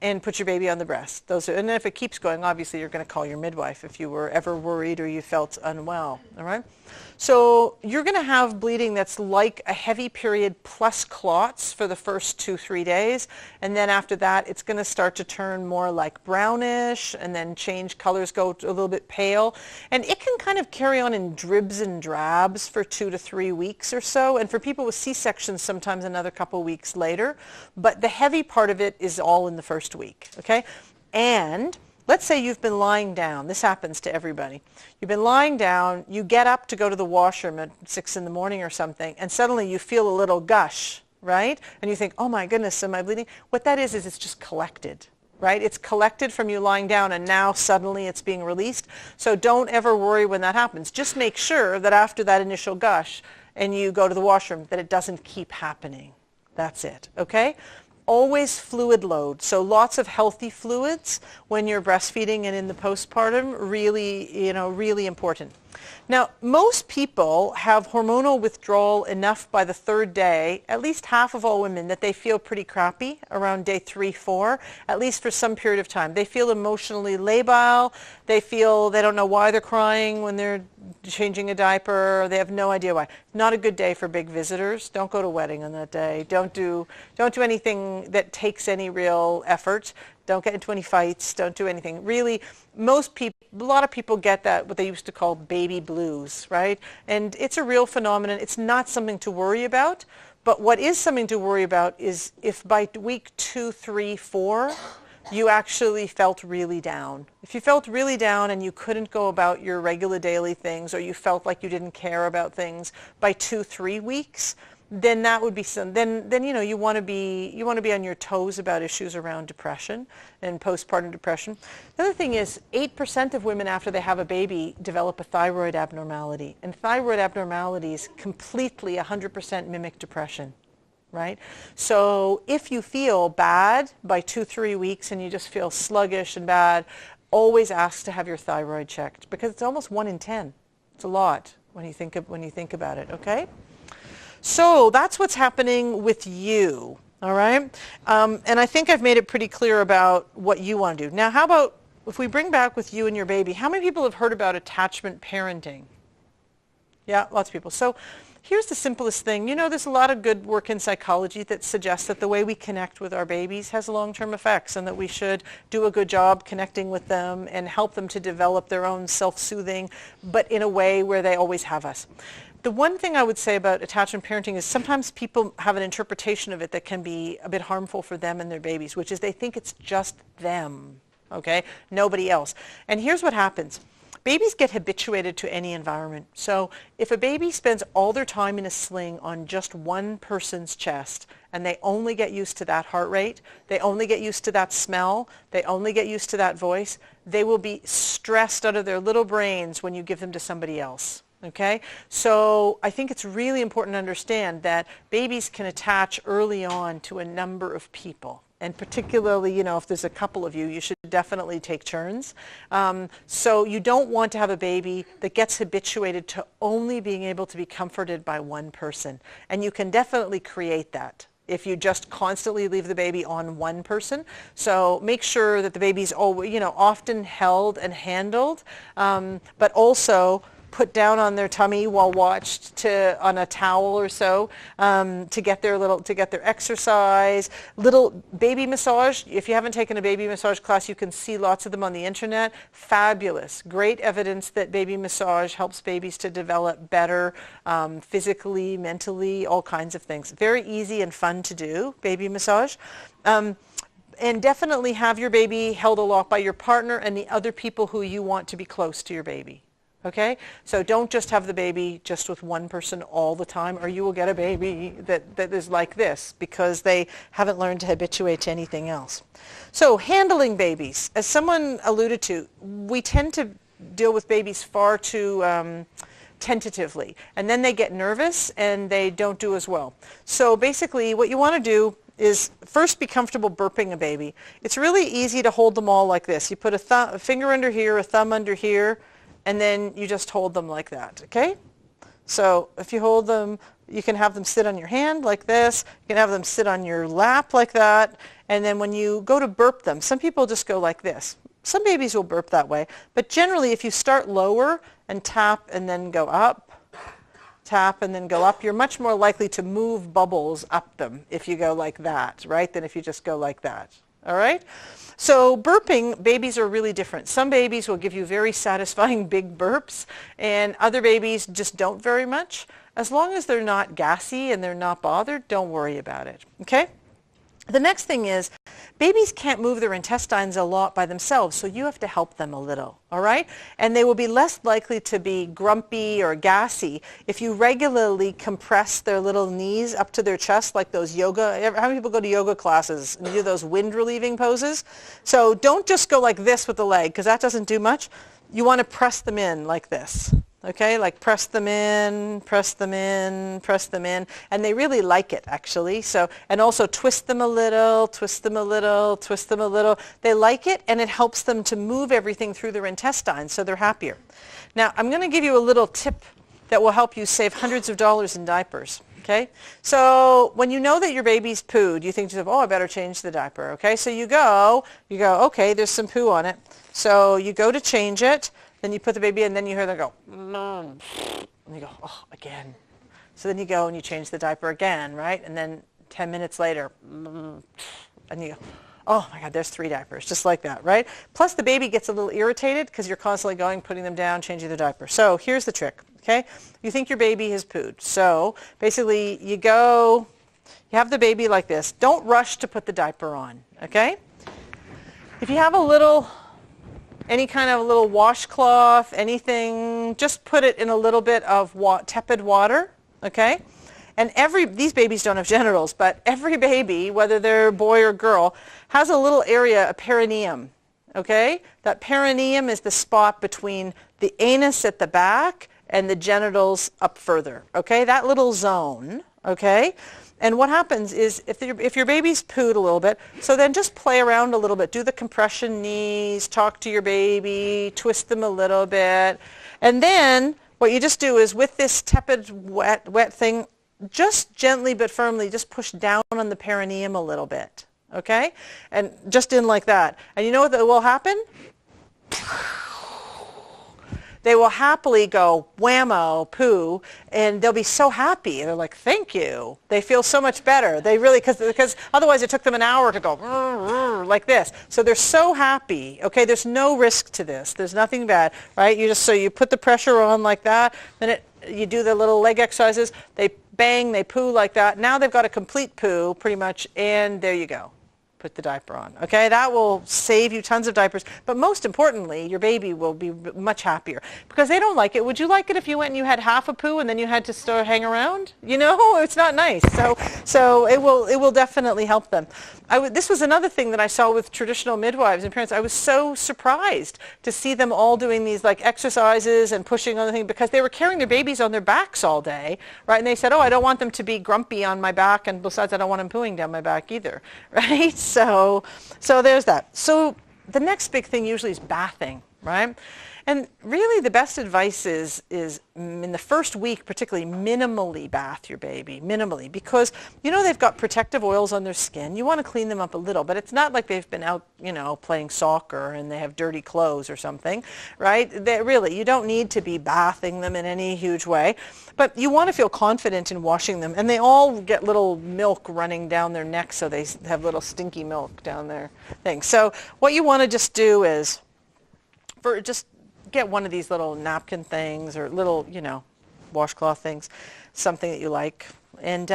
Speaker 1: and put your baby on the breast. And then if it keeps going, obviously you're going to call your midwife if you were ever worried or you felt unwell, all right? So you're going to have bleeding that's like a heavy period plus clots for the first 2-3 days, and then after that it's going to start to turn more like brownish and then change colors, go a little bit pale, and it can kind of carry on in dribs and drabs for 2 to 3 weeks or so, and for people with C-sections sometimes another couple weeks later, but the heavy part of it is all in the first week, okay? And let's say you've been lying down. This happens to everybody. You've been lying down, you get up to go to the washroom at 6 in the morning or something, and suddenly you feel a little gush, right? And you think, oh my goodness, am I bleeding? What that is it's just collected, right? It's collected from you lying down, and now suddenly it's being released. So don't ever worry when that happens. Just make sure that after that initial gush and you go to the washroom, that it doesn't keep happening. That's it, okay? Always fluid load, so lots of healthy fluids when you're breastfeeding and in the postpartum, really important. Now, most people have hormonal withdrawal enough by the 3rd day, at least half of all women, that they feel pretty crappy around day 3-4, at least for some period of time. They feel emotionally labile. They feel they don't know why they're crying when they're changing a diaper. They have no idea why. Not a good day for big visitors. Don't go to a wedding on that day. Don't do anything that takes any real effort. Don't get into any fights. Don't do anything. Really, a lot of people get that, what they used to call baby blues, right? And it's a real phenomenon. It's not something to worry about, But what is something to worry about is if by week 2, 3, 4, you actually felt really down. If you felt really down and you couldn't go about your regular daily things, or you felt like you didn't care about things by 2, 3 weeks, then that would be then you know you want to be on your toes about issues around depression and postpartum depression. The other thing is 8% of women after they have a baby develop a thyroid abnormality, and thyroid abnormalities completely 100% mimic depression. Right? So if you feel bad by 2, 3 weeks and you just feel sluggish and bad, always ask to have your thyroid checked, because it's almost 1 in 10. It's a lot when you think about it, okay? So that's what's happening with you, all right? And I think I've made it pretty clear about what you want to do. Now, how about if we bring back with you and your baby, how many people have heard about attachment parenting? Yeah, lots of people. So here's the simplest thing. You know, there's a lot of good work in psychology that suggests that the way we connect with our babies has long-term effects, and that we should do a good job connecting with them and help them to develop their own self-soothing, but in a way where they always have us. The one thing I would say about attachment parenting is sometimes people have an interpretation of it that can be a bit harmful for them and their babies, which is they think it's just them, okay? Nobody else. And here's what happens. Babies get habituated to any environment. So if a baby spends all their time in a sling on just one person's chest, and they only get used to that heart rate, they only get used to that smell, they only get used to that voice, they will be stressed out of their little brains when you give them to somebody else. Okay, so I think it's really important to understand that babies can attach early on to a number of people. And particularly, you know, if there's a couple of you, you should definitely take turns. So you don't want to have a baby that gets habituated to only being able to be comforted by one person. And you can definitely create that if you just constantly leave the baby on one person. So make sure that the baby's always, you know, often held and handled, but also put down on their tummy while watched on a towel or so, to get their exercise. Little baby massage. If you haven't taken a baby massage class, you can see lots of them on the internet. Fabulous. Great evidence that baby massage helps babies to develop better physically, mentally, all kinds of things. Very easy and fun to do, baby massage. And definitely have your baby held a lot by your partner and the other people who you want to be close to your baby. Okay, so don't just have the baby just with one person all the time, or you will get a baby that is like this because they haven't learned to habituate to anything else. So handling babies, as someone alluded to, we tend to deal with babies far too tentatively, and then they get nervous and they don't do as well. So basically what you want to do is first be comfortable burping a baby. It's really easy to hold them all like this. You put a finger under here, a thumb under here, and then you just hold them like that, okay? So if you hold them, you can have them sit on your hand like this. You can have them sit on your lap like that. And then when you go to burp them, some people just go like this. Some babies will burp that way. But generally, if you start lower and tap and then go up, tap and then go up, you're much more likely to move bubbles up them if you go like that, right, than if you just go like that, all right? So burping, babies are really different. Some babies will give you very satisfying big burps, and other babies just don't very much. As long as they're not gassy and they're not bothered, don't worry about it, okay? The next thing is, babies can't move their intestines a lot by themselves, so you have to help them a little, all right? And they will be less likely to be grumpy or gassy if you regularly compress their little knees up to their chest like those yoga. How many people go to yoga classes and do those wind relieving poses? So don't just go like this with the leg, because that doesn't do much. You want to press them in like this. Okay, like press them in, press them in, press them in, and they really like it actually. So, and also twist them a little, twist them a little, twist them a little. They like it, and it helps them to move everything through their intestines, so they're happier. Now, I'm going to give you a little tip that will help you save hundreds of dollars in diapers. Okay, so when you know that your baby's pooed, you think to yourself, oh, I better change the diaper. Okay, so you go, okay, there's some poo on it. So you go to change it. Then you put the baby in, and then you hear them go, and you go, oh, again. So then you go and you change the diaper again, right? And then 10 minutes later, and you go, oh my God, there's 3 diapers, just like that, right? Plus the baby gets a little irritated because you're constantly going, putting them down, changing the diaper. So here's the trick. okay? You think your baby has pooed. So basically you go, you have the baby like this. Don't rush to put the diaper on, okay? If you have any kind of a little washcloth, anything, just put it in a little bit of tepid water, okay? And these babies don't have genitals, but every baby, whether they're a boy or girl, has a little area, a perineum, okay? That perineum is the spot between the anus at the back and the genitals up further, okay? That little zone, okay? And what happens is if your baby's pooed a little bit, so then just play around a little bit. Do the compression knees, talk to your baby, twist them a little bit. And then what you just do is with this tepid, wet thing, just gently but firmly just push down on the perineum a little bit, okay? And just in like that. And you know what will happen? They will happily go whammo, poo, and they'll be so happy. They're like, thank you. They feel so much better. They really, because otherwise it took them an hour to go like this. So they're so happy. Okay, there's no risk to this. There's nothing bad, right? So you put the pressure on like that, then you do the little leg exercises. They bang, they poo like that. Now they've got a complete poo pretty much, and there you go. Put the diaper on. Okay, that will save you tons of diapers, but most importantly, your baby will be much happier because they don't like it. Would you like it if you went and you had half a poo and then you had to still hang around? You know, it's not nice. So it will definitely help them. This was another thing that I saw with traditional midwives and parents. I was so surprised to see them all doing these like exercises and pushing on the thing because they were carrying their babies on their backs all day, right? And they said, oh, I don't want them to be grumpy on my back, and besides, I don't want them pooing down my back either, right? So there's that. So the next big thing usually is bathing, right? And really the best advice is in the first week particularly minimally bath your baby, minimally, because you know they've got protective oils on their skin. You want to clean them up a little, but it's not like they've been out, you know, playing soccer and they have dirty clothes or something, right? You don't need to be bathing them in any huge way, but you want to feel confident in washing them. And they all get little milk running down their neck, so they have little stinky milk down their thing. So what you want to just do is just get one of these little napkin things or little, you know, washcloth things, something that you like. And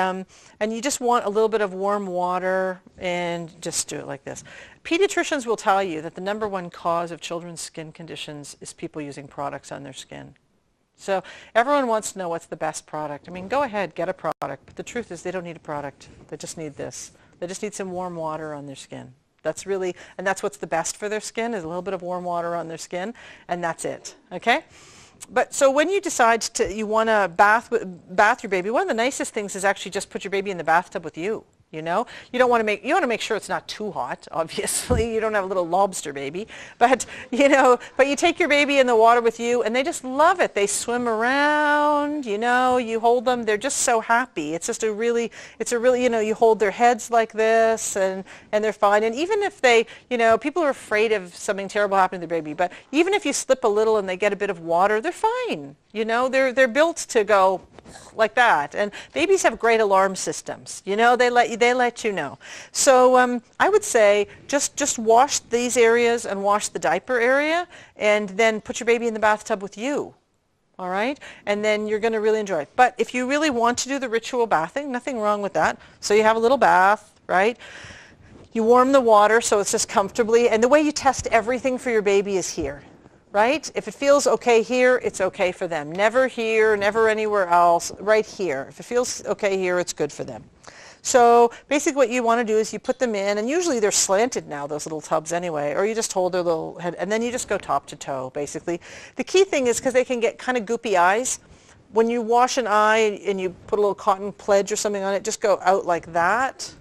Speaker 1: you just want a little bit of warm water and just do it like this. Pediatricians will tell you that the number one cause of children's skin conditions is people using products on their skin. So everyone wants to know what's the best product. I mean, go ahead, get a product. But the truth is they don't need a product. They just need this. They just need some warm water on their skin. And that's what's the best for their skin, is a little bit of warm water on their skin, and that's it, okay? But so when you decide you want to bath your baby, one of the nicest things is actually just put your baby in the bathtub with you. You know, you want to make sure it's not too hot. Obviously, you don't have a little lobster baby, but you take your baby in the water with you, and they just love it. They swim around. You know, you hold them. They're just so happy. It's a really, you hold their heads like this, and they're fine. And even if people are afraid of something terrible happening to their baby, but even if you slip a little and they get a bit of water, they're fine. You know, they're built to go like that. And babies have great alarm systems. You know, they let you know. So I would say just wash these areas and wash the diaper area, and then put your baby in the bathtub with you. All right? And then you're going to really enjoy it. But if you really want to do the ritual bathing, nothing wrong with that. So you have a little bath, right? You warm the water so it's just comfortably. And the way you test everything for your baby is here. Right? If it feels okay here, it's okay for them. Never here, never anywhere else, right here. If it feels okay here, it's good for them. So basically what you want to do is you put them in, and usually they're slanted now, those little tubs anyway, or you just hold their little head, and then you just go top to toe, basically. The key thing is, because they can get kind of goopy eyes, when you wash an eye and you put a little cotton pledge or something on it, just go out like that,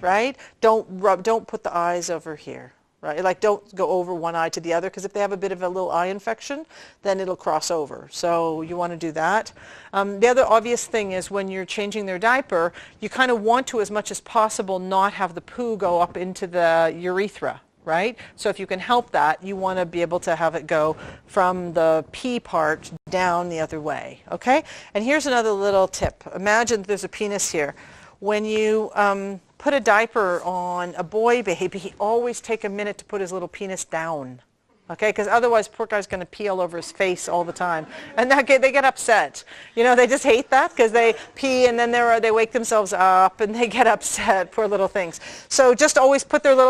Speaker 1: right? Don't put the eyes over here. Right? Like, don't go over one eye to the other, because if they have a bit of a little eye infection, then it'll cross over. So you want to do that. The other obvious thing is when you're changing their diaper, you kind of want to, as much as possible, not have the poo go up into the urethra. Right? So if you can help that, you want to be able to have it go from the pee part down the other way. Okay? And here's another little tip. Imagine there's a penis here. When you put a diaper on a boy baby, always take a minute to put his little penis down. Okay, because otherwise poor guy's going to pee all over his face all the time, and they get upset. They just hate that because they pee and then they wake themselves up and they get upset. Poor little things. So just always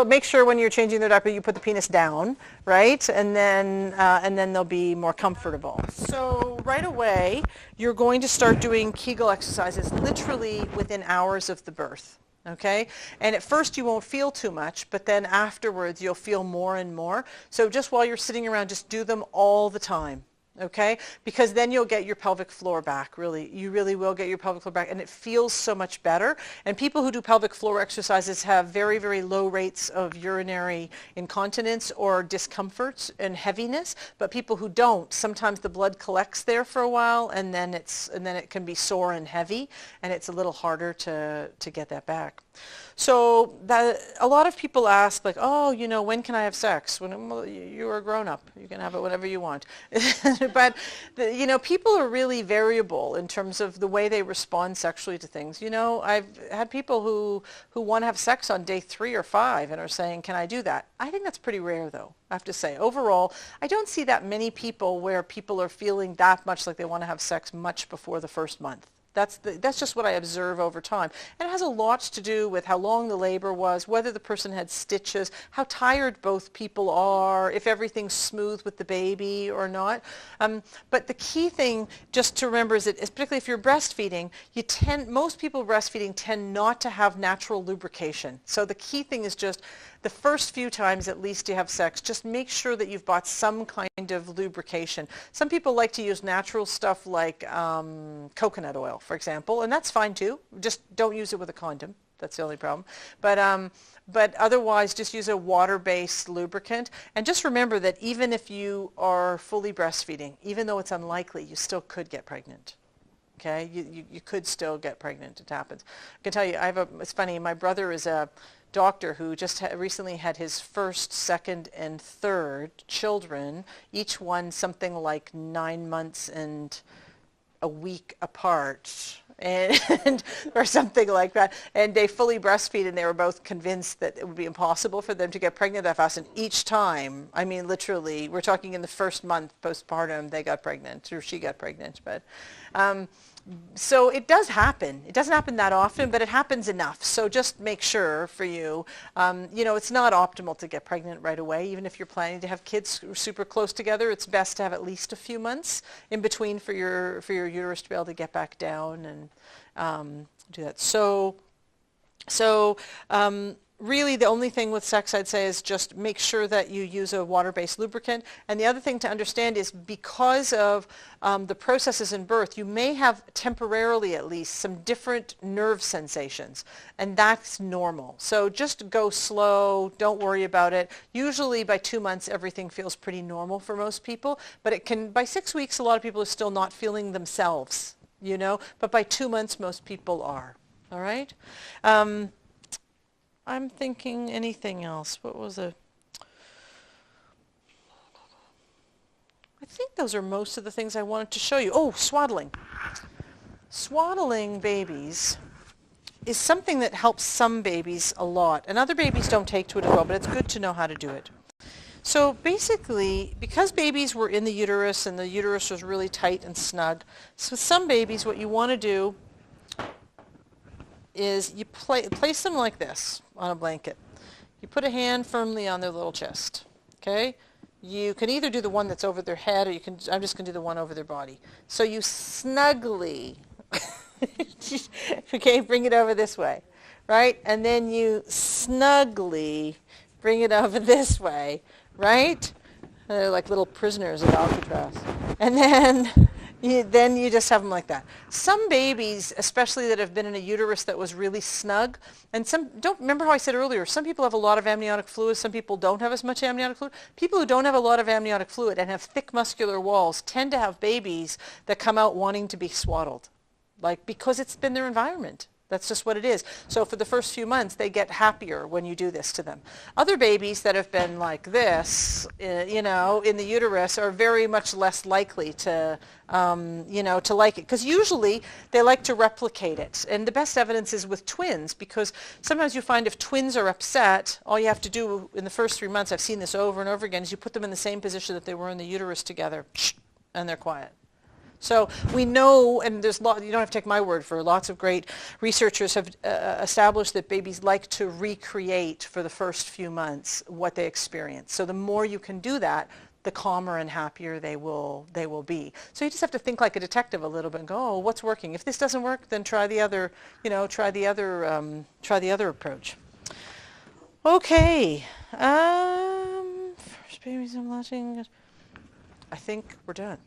Speaker 1: make sure when you're changing their diaper you put the penis down, right, and then they'll be more comfortable. So right away you're going to start doing Kegel exercises literally within hours of the birth. Okay, and at first you won't feel too much, but then afterwards you'll feel more and more. So just while you're sitting around, just do them all the time. Okay, because then you'll get your pelvic floor back. Really, you really will get your pelvic floor back, and it feels so much better. And people who do pelvic floor exercises have very, very low rates of urinary incontinence or discomfort and heaviness. But people who don't, sometimes the blood collects there for a while, and then it can be sore and heavy, and it's a little harder to get that back. So a lot of people ask, like, oh, when can I have sex? Well, you're a grown-up. You can have it whenever you want. But, people are really variable in terms of the way they respond sexually to things. I've had people who want to have sex on day 3 or 5 and are saying, can I do that? I think that's pretty rare, though, I have to say. Overall, I don't see that many people where people are feeling that much like they want to have sex much before the first month. That's just what I observe over time. And it has a lot to do with how long the labor was, whether the person had stitches, how tired both people are, if everything's smooth with the baby or not. But the key thing just to remember is particularly if you're breastfeeding, most people breastfeeding tend not to have natural lubrication. So the key thing is just the first few times at least you have sex, just make sure that you've bought some kind of lubrication. Some people like to use natural stuff like coconut oil, for example, and that's fine too. Just don't use it with a condom. That's the only problem. But otherwise, just use a water-based lubricant. And just remember that even if you are fully breastfeeding, even though it's unlikely, you still could get pregnant. Okay, you could still get pregnant. It happens. I can tell you, it's funny, my brother is a doctor who just recently had his first, second, and third children, each one something like 9 months and a week apart, and or something like that. And they fully breastfeed, and they were both convinced that it would be impossible for them to get pregnant that fast. And each time, I mean, literally, we're talking in the first month postpartum, they got pregnant, or she got pregnant. But so it does happen. It doesn't happen that often, but it happens enough. So just make sure for you, it's not optimal to get pregnant right away. Even if you're planning to have kids super close together, it's best to have at least a few months in between for your uterus to be able to get back down and do that. Really, the only thing with sex, I'd say, is just make sure that you use a water-based lubricant. And the other thing to understand is because of the processes in birth, you may have temporarily, at least, some different nerve sensations. And that's normal. So just go slow. Don't worry about it. Usually by 2 months, everything feels pretty normal for most people. But by 6 weeks, a lot of people are still not feeling themselves, But by 2 months, most people are. All right? I'm thinking anything else. What was it? I think those are most of the things I wanted to show you. Oh, swaddling. Swaddling babies is something that helps some babies a lot. And other babies don't take to it as well, but it's good to know how to do it. So basically, because babies were in the uterus and the uterus was really tight and snug, so some babies, what you want to do is you place them like this on a blanket. You put a hand firmly on their little chest, okay? You can either do the one that's over their head, or I'm just going to do the one over their body. So you snugly, okay, bring it over this way, right? And then you snugly bring it over this way, right? They're like little prisoners at Alcatraz. And then you just have them like that. Some babies, especially that have been in a uterus that was really snug, and don't remember how I said earlier, some people have a lot of amniotic fluid, some people don't have as much amniotic fluid. People who don't have a lot of amniotic fluid and have thick muscular walls tend to have babies that come out wanting to be swaddled, because it's been their environment. That's just what it is. So for the first few months, they get happier when you do this to them. Other babies that have been like this, you know, in the uterus are very much less likely to, you know, to like it. Because usually they like to replicate it. And the best evidence is with twins, because sometimes you find if twins are upset, all you have to do in the first 3 months, I've seen this over and over again, is you put them in the same position that they were in the uterus together, and they're quiet. So we know, and there's you don't have to take my word for it, lots of great researchers have established that babies like to recreate for the first few months what they experience. So the more you can do that, the calmer and happier they will be. So you just have to think like a detective a little bit and go, oh, what's working? If this doesn't work, then try the other, you know, try the other approach. Okay. First babies I'm watching. I think we're done.